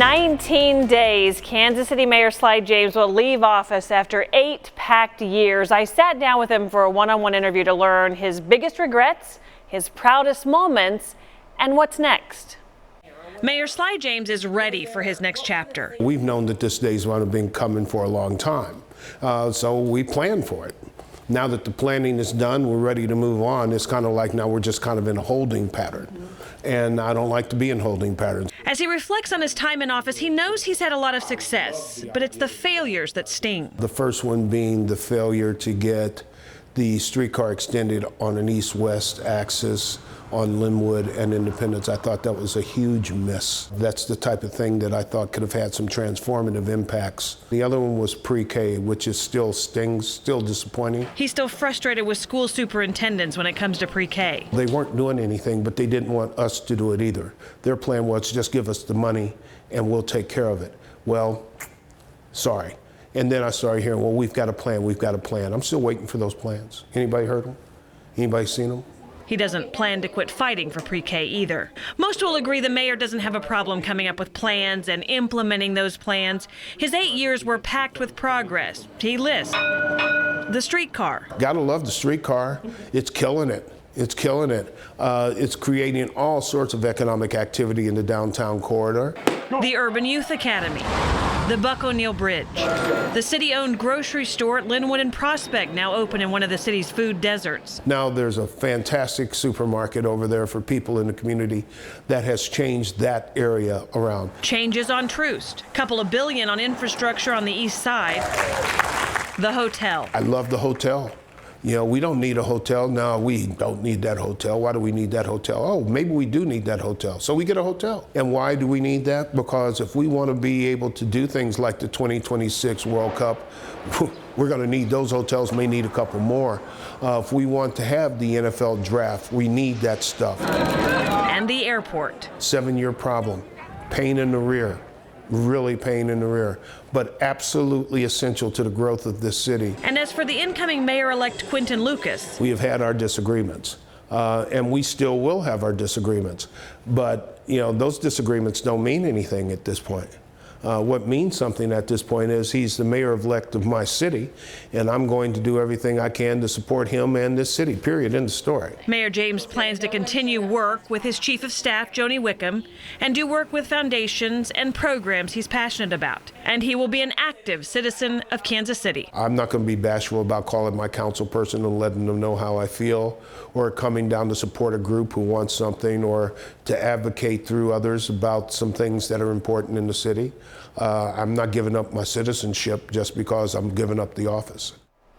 19 days, Kansas City Mayor Sly James will leave office after 8 packed years. I sat down with him for a one-on-one interview to learn his biggest regrets, his proudest moments, and what's next. Mayor Sly James is ready for his next chapter. We've known that this day's been coming for a long time, so we planned for it. Now that the planning is done, we're ready to move on. It's kind of like now we're just kind of in a holding pattern. And I don't like to be in holding patterns. As he reflects on his time in office, he knows he's had a lot of success, but it's the failures that sting. The first one being the failure to get the streetcar extended on an east-west axis on Linwood and Independence. I thought that was a huge miss. That's the type of thing that I thought could have had some transformative impacts. The other one was pre-K, which is still stings, still disappointing. He's still frustrated with school superintendents when it comes to pre-K. They weren't doing anything, but they didn't want us to do it either. Their plan was just give us the money and we'll take care of it. Well, sorry. And then I started hearing, well, we've got a plan, we've got a plan. I'm still waiting for those plans. Anybody heard them? Anybody seen them? He doesn't plan to quit fighting for pre-K either. Most will agree the mayor doesn't have a problem coming up with plans and implementing those plans. His 8 years were packed with progress. He lists the streetcar. Gotta love the streetcar. It's killing it. It's killing it. It's creating all sorts of economic activity in the downtown corridor. The Urban Youth Academy, the Buck O'Neill Bridge, the city-owned grocery store at Linwood and Prospect, now open in one of the city's food deserts. Now there's a fantastic supermarket over there for people in the community that has changed that area around. Changes on Troost, couple of billion on infrastructure on the east side. The hotel. I love the hotel. You know, we don't need a hotel. No, we don't need that hotel. Why do we need that hotel? Oh, maybe we do need that hotel. So we get a hotel. And why do we need that? Because if we want to be able to do things like the 2026 World Cup, we're going to need those hotels, may need a couple more. If we want to have the NFL draft, we need that stuff. And the airport. 7-year problem, pain in the rear. Really pain in the rear, but absolutely essential to the growth of this city. And as for the incoming mayor-elect Quinton Lucas, we have had our disagreements, and we still will have our disagreements. But you know, those disagreements don't mean anything at this point. What means something at this point is he's the mayor-elect of my city, and I'm going to do everything I can to support him and this city, period, end of story. Mayor James plans to continue work with his chief of staff, Joni Wickham, and do work with foundations and programs he's passionate about. And he will be an active citizen of Kansas City. I'm not going to be bashful about calling my council person and letting them know how I feel, or coming down to support a group who wants something, or to advocate through others about some things that are important in the city. I'm not giving up my citizenship just because I'm giving up the office.